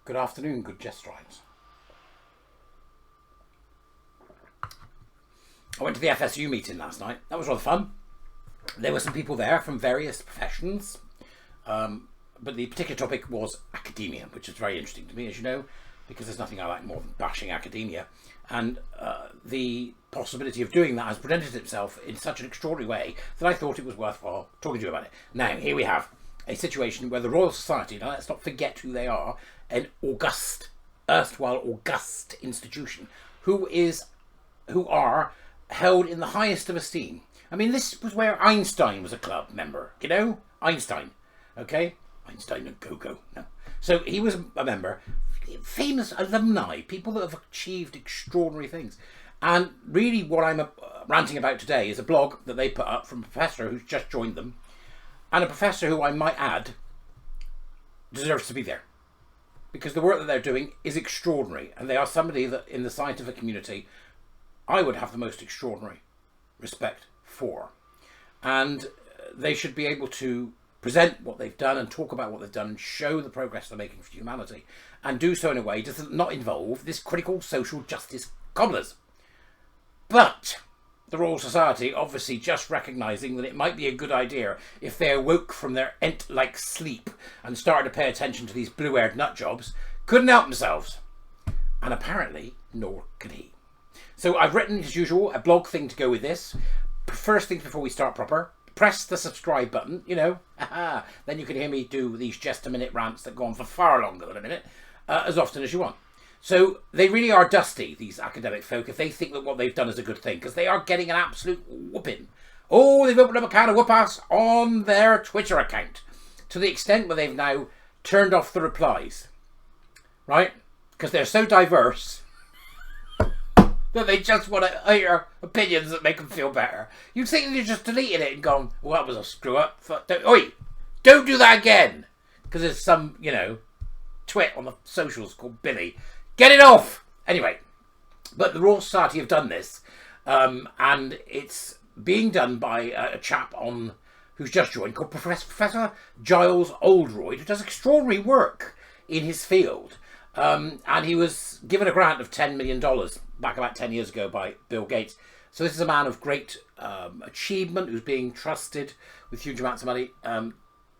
Good afternoon, good Jesterites. I went to the FSU meeting last night. That was rather fun. There were some people there from various professions, but the particular topic was academia, which is very interesting to me, as you know, because there's nothing I like more than bashing academia. And the possibility of doing that has presented itself in such an extraordinary way that I thought it was worthwhile talking to you about it. Now, here we have a situation where the Royal Society, now let's not forget who they are, an august, erstwhile august institution, who are held in the highest of esteem. I mean, this was where Einstein was a club member, you know? Einstein, okay? Einstein and Go-Go, no. So he was a member, famous alumni, people that have achieved extraordinary things. And really what I'm ranting about today is a blog that they put up from a professor who's just joined them, and a professor who I might add deserves to be there. Because the work that they're doing is extraordinary, and they are somebody that in the scientific community I would have the most extraordinary respect for. And they should be able to present what they've done and talk about what they've done and show the progress they're making for humanity, and do so in a way that does not involve this critical social justice cobblers. But the Royal Society, obviously just recognising that it might be a good idea if they awoke from their ent-like sleep and started to pay attention to these blue-haired nutjobs, couldn't help themselves. And apparently, nor could he. So I've written, as usual, a blog thing to go with this. First things before we start proper, press the subscribe button, you know. Then you can hear me do these just a minute rants that go on for far longer than a minute, as often as you want. So they really are dusty, these academic folk, if they think that what they've done is a good thing, because they are getting an absolute whooping. Oh, they've opened up a can of whoop-ass on their Twitter account, to the extent where they've now turned off the replies, right? Because they're so diverse that they just want to hear opinions that make them feel better. You'd think they'd just deleted it and gone, well, that was a screw-up. Oi, don't do that again! Because there's some, you know, twit on the socials called Billy. Get it off! Anyway, but the Royal Society have done this, and it's being done by a chap who's just joined, called Professor Giles Oldroyd, who does extraordinary work in his field. And he was given a grant of $10 million back about 10 years ago by Bill Gates. So this is a man of great achievement who's being trusted with huge amounts of money.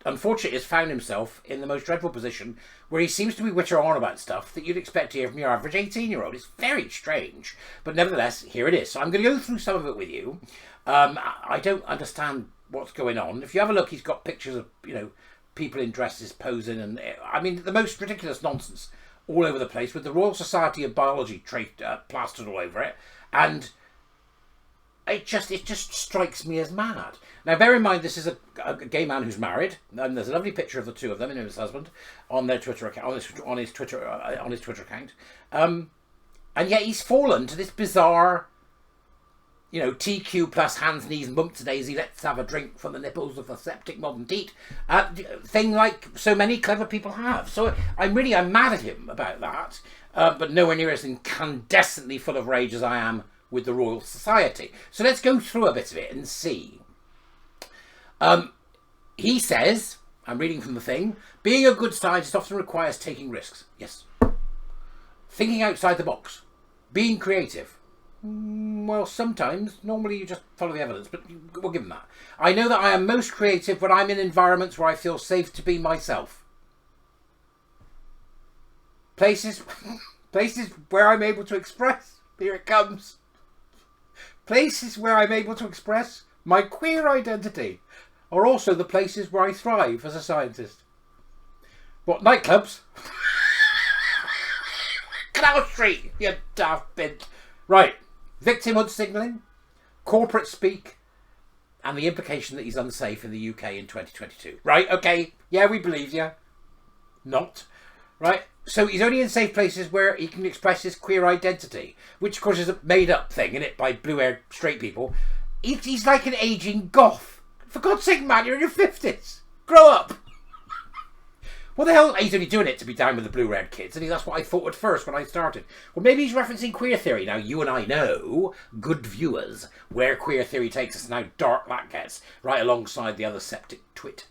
Unfortunately, has found himself in the most dreadful position where he seems to be witter on about stuff that you'd expect to hear from your average 18-year-old. It's very strange, but nevertheless, here it is. So I'm going to go through some of it with you. I don't understand what's going on. If you have a look, he's got pictures of, you know, people in dresses posing, and I mean, the most ridiculous nonsense all over the place, with the Royal Society of Biology plastered all over it, and it just strikes me as mad. Now, bear in mind, this is a gay man who's married, and there's a lovely picture of the two of them, him and his husband, on their Twitter account, on his Twitter account, and yet he's fallen to this bizarre, you know, TQ plus hands, knees, mumps, daisy, let's have a drink from the nipples of the septic modern teat, thing like so many clever people have. So I'm mad at him about that, but nowhere near as incandescently full of rage as I am with the Royal Society. So let's go through a bit of it and see. He says, I'm reading from the thing, being a good scientist often requires taking risks. Yes. Thinking outside the box. Being creative. Well, sometimes. Normally you just follow the evidence, but we'll give him that. I know that I am most creative when I'm in environments where I feel safe to be myself. Places where I'm able to express. Here it comes. Places where I'm able to express my queer identity are also the places where I thrive as a scientist. What, nightclubs? Canal Street, you daft bint. Right. Victimhood signalling, corporate speak, and the implication that he's unsafe in the UK in 2022. Right, okay, yeah, we believe you. Not. Right, so he's only in safe places where he can express his queer identity, which of course is a made-up thing, isn't it, by blue-haired straight people. He's like an ageing goth. For God's sake, man, you're in your 50s. Grow up. What the hell? He's only doing it to be down with the blue-red kids, and that's what I thought at first when I started. Well, maybe he's referencing queer theory. Now, you and I know, good viewers, where queer theory takes us and how dark that gets, right alongside the other septic twit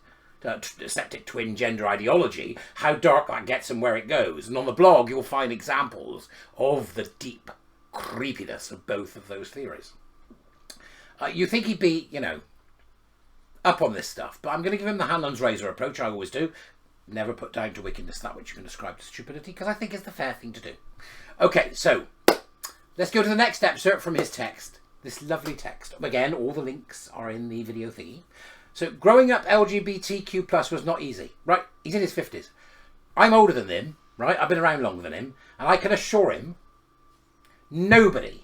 septic twin gender ideology, how dark that gets and where it goes. And on the blog, you'll find examples of the deep creepiness of both of those theories. You think he'd be, you know, up on this stuff, but I'm going to give him the Hanlon's razor approach. I always do. Never put down to wickedness that which you can describe as stupidity, because I think it's the fair thing to do. Okay, so let's go to the next excerpt from his text. This lovely text. Again, all the links are in the video thingy. So, growing up LGBTQ plus was not easy. Right, he's in his 50s. I'm older than him, right? I've been around longer than him, and I can assure him, nobody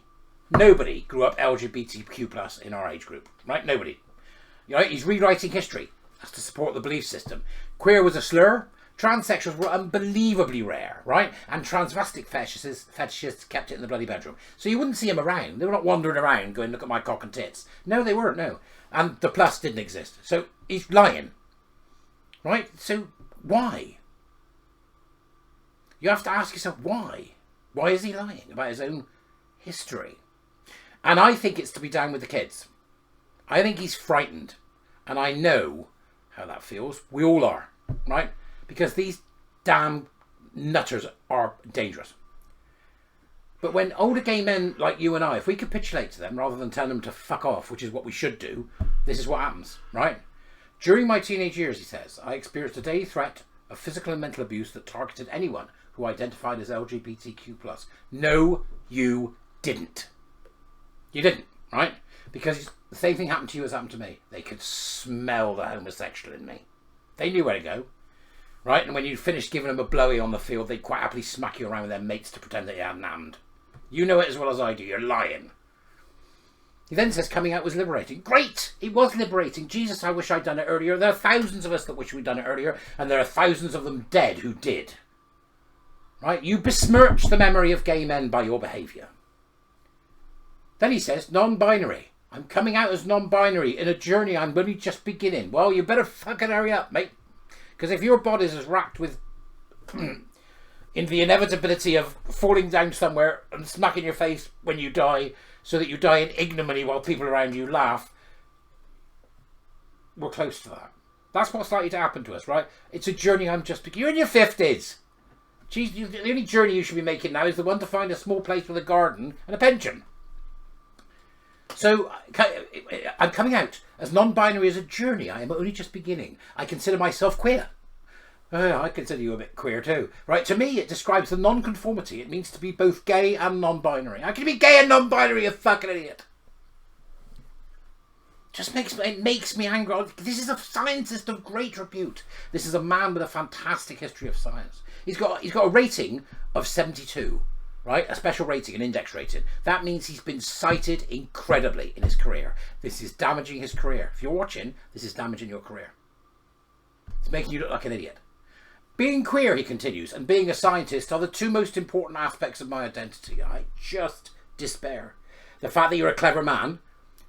grew up LGBTQ plus in our age group, right? Nobody. You know, he's rewriting history. That's to support the belief system. Queer was a slur. Transsexuals were unbelievably rare, right? And transvestic fetishists kept it in the bloody bedroom. So you wouldn't see them around. They were not wandering around going, look at my cock and tits. No, they weren't, no. And the plus didn't exist. So he's lying, right? So why? You have to ask yourself why. Why is he lying about his own history? And I think it's to be down with the kids. I think he's frightened. And I know how that feels. We all are, right? Because these damn nutters are dangerous. But when older gay men like you and I, if we capitulate to them rather than tell them to fuck off, which is what we should do, this is what happens, right? During my teenage years, he says, I experienced a daily threat of physical and mental abuse that targeted anyone who identified as LGBTQ+. No, you didn't. You didn't, right? Because the same thing happened to you as happened to me. They could smell the homosexual in me. They knew where to go. Right? And when you finished giving them a blowy on the field, they'd quite happily smack you around with their mates to pretend that you hadn't happened. You know it as well as I do. You're lying. He then says coming out was liberating. Great! It was liberating. Jesus, I wish I'd done it earlier. There are thousands of us that wish we'd done it earlier, and there are thousands of them dead who did. Right? You besmirch the memory of gay men by your behaviour. Then he says, non-binary. I'm coming out as non-binary in a journey I'm only just beginning. Well, you better fucking hurry up, mate. Because if your body's as racked with in the inevitability of falling down somewhere and smacking your face when you die so that you die in ignominy while people around you laugh, we're close to that. That's what's likely to happen to us, right? It's a journey I'm just beginning. You're in your 50s. Jeez, the only journey you should be making now is the one to find a small place with a garden and a pension. So, I'm coming out as non-binary as a journey. I am only just beginning. I consider myself queer. I consider you a bit queer too. Right, to me, it describes the non-conformity. It means to be both gay and non-binary. How can you be gay and non-binary, you fucking idiot? It makes me angry. This is a scientist of great repute. This is a man with a fantastic history of science. He's got a rating of 72. Right? A special rating, an index rating. That means he's been cited incredibly in his career. This is damaging his career. If you're watching, this is damaging your career. It's making you look like an idiot. Being queer, he continues, and being a scientist are the two most important aspects of my identity. I just despair. The fact that you're a clever man,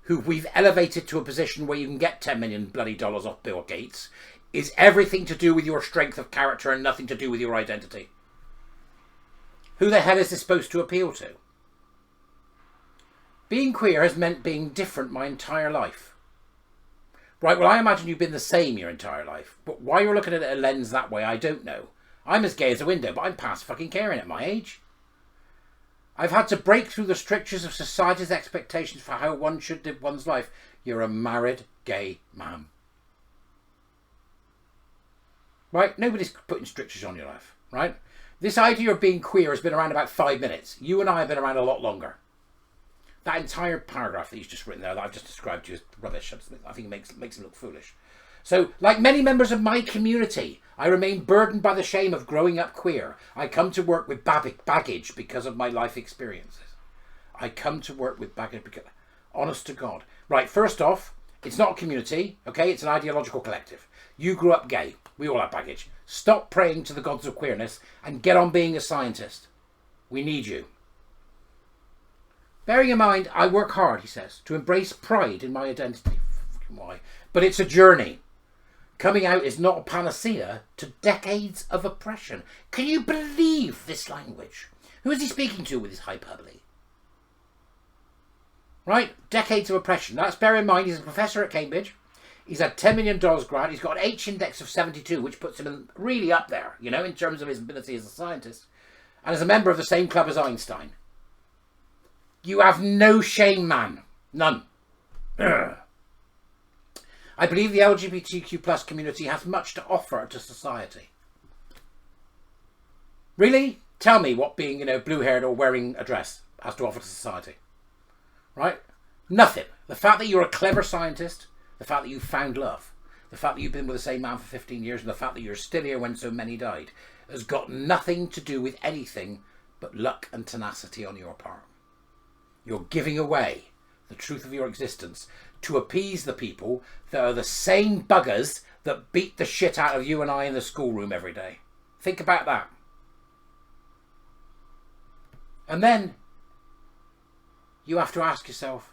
who we've elevated to a position where you can get $10 million bloody dollars off Bill Gates, is everything to do with your strength of character and nothing to do with your identity. Who the hell is this supposed to appeal to? Being queer has meant being different my entire life. Right, well, I imagine you've been the same your entire life. But why you're looking at a lens that way, I don't know. I'm as gay as a window, but I'm past fucking caring at my age. I've had to break through the strictures of society's expectations for how one should live one's life. You're a married gay man. Right? Nobody's putting strictures on your life, right? This idea of being queer has been around about 5 minutes. You and I have been around a lot longer. That entire paragraph that he's just written there that I've just described to you is rubbish. I think it makes him look foolish. So, like many members of my community, I remain burdened by the shame of growing up queer. I come to work with baggage because of my life experiences. I come to work with baggage because... Honest to God. Right, first off, it's not a community, okay? It's an ideological collective. You grew up gay. We all have baggage. Stop praying to the gods of queerness and get on being a scientist. We need you. Bearing in mind, I work hard, he says, to embrace pride in my identity. Why? But it's a journey. Coming out is not a panacea to decades of oppression. Can you believe this language? Who is he speaking to with his hyperbole? Right? Decades of oppression. Let's bear in mind he's a professor at Cambridge. He's had $10 million grant. He's got an H index of 72, which puts him really up there, you know, in terms of his ability as a scientist. And as a member of the same club as Einstein. You have no shame, man. None. Ugh. I believe the LGBTQ plus community has much to offer to society. Really? Tell me what being, you know, blue-haired or wearing a dress has to offer to society. Right? Nothing. The fact that you're a clever scientist, the fact that you found love, the fact that you've been with the same man for 15 years, and the fact that you're still here when so many died, has got nothing to do with anything but luck and tenacity on your part. You're giving away the truth of your existence to appease the people that are the same buggers that beat the shit out of you and I in the schoolroom every day. Think about that. And then you have to ask yourself,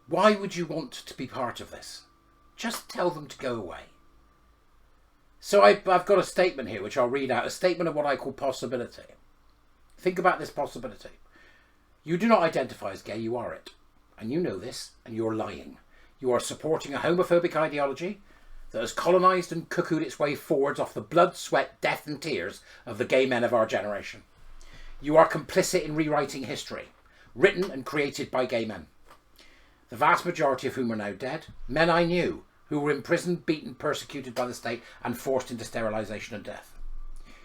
why would you want to be part of this? Just tell them to go away. So I've got a statement here which I'll read out, a statement of what I call possibility. Think about this possibility. You do not identify as gay, you are it. And you know this, and you're lying. You are supporting a homophobic ideology that has colonised and cuckooed its way forwards off the blood, sweat, death and tears of the gay men of our generation. You are complicit in rewriting history, written and created by gay men. The vast majority of whom are now dead, men I knew, who were imprisoned, beaten, persecuted by the state and forced into sterilisation and death.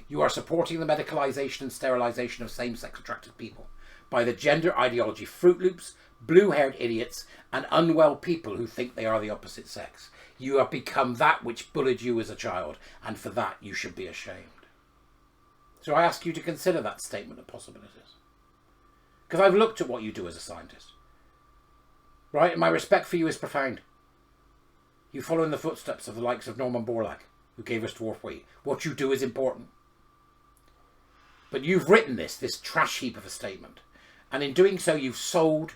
You are supporting the medicalisation and sterilisation of same-sex attracted people by the gender ideology Fruit Loops, blue-haired idiots and unwell people who think they are the opposite sex. You have become that which bullied you as a child, and for that you should be ashamed. So I ask you to consider that statement of possibilities. Because I've looked at what you do as a scientist. Right? And my respect for you is profound. You follow in the footsteps of the likes of Norman Bollock, who gave us dwarf wheat. What you do is important. But you've written this trash heap of a statement. And in doing so, you've sold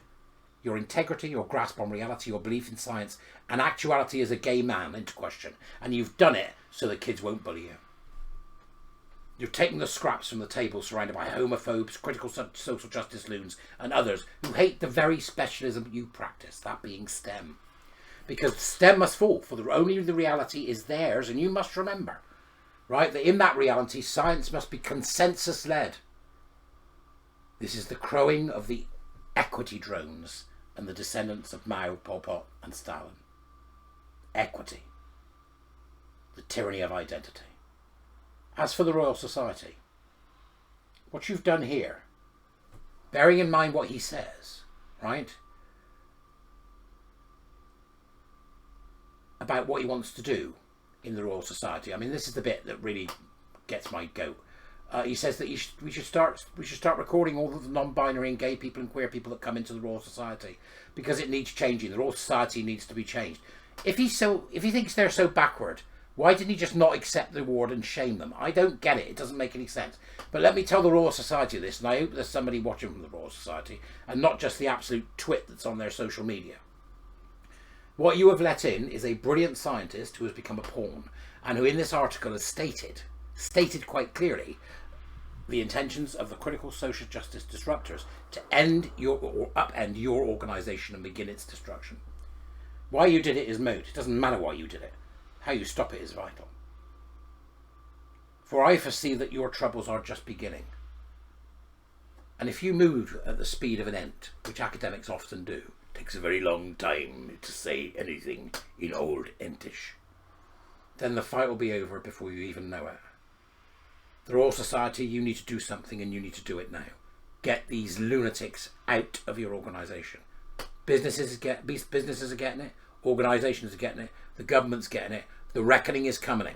your integrity, your grasp on reality, your belief in science, and actuality as a gay man into question. And you've done it so that kids won't bully you. You've taken the scraps from the table surrounded by homophobes, critical social justice loons, and others who hate the very specialism you practice, that being STEM. Because STEM must fall, for only the reality is theirs, and you must remember, right, that in that reality, science must be consensus-led. This is the crowing of the equity drones and the descendants of Mao, Pol Pot, and Stalin. Equity. The tyranny of identity. As for the Royal Society, what you've done here, bearing in mind what he says, right, about what he wants to do in the Royal Society. I mean, this is the bit that really gets my goat. He says that we should start recording all of the non-binary and gay people and queer people that come into the Royal Society, because it needs changing. The Royal Society needs to be changed. If he thinks they're so backward, why didn't he just not accept the award and shame them? I don't get it. It doesn't make any sense. But let me tell the Royal Society this, and I hope there's somebody watching from the Royal Society, and not just the absolute twit that's on their social media. What you have let in is a brilliant scientist who has become a pawn, and who in this article has stated quite clearly the intentions of the critical social justice disruptors to upend your organisation and begin its destruction. Why you did it is moot. It doesn't matter why you did it. How you stop it is vital. For I foresee that your troubles are just beginning. And if you move at the speed of an ant, which academics often do, it takes a very long time to say anything in old entish, then the fight will be over before you even know it. The Royal Society, you need to do something, and you need to do it now. Get these lunatics out of your organisation. Businesses are getting it. Organisations are getting it. The government's getting it. The reckoning is coming.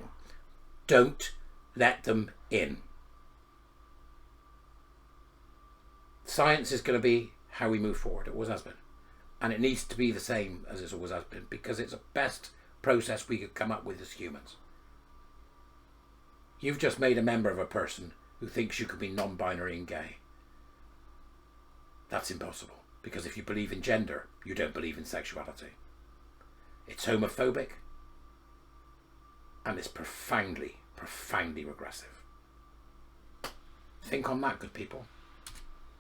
Don't let them in. Science is going to be how we move forward. It always has been. And it needs to be the same as it always has been, because it's the best process we could come up with as humans. You've just made a member of a person who thinks you could be non-binary and gay. That's impossible, because if you believe in gender, you don't believe in sexuality. It's homophobic, and it's profoundly, profoundly regressive. Think on that, good people.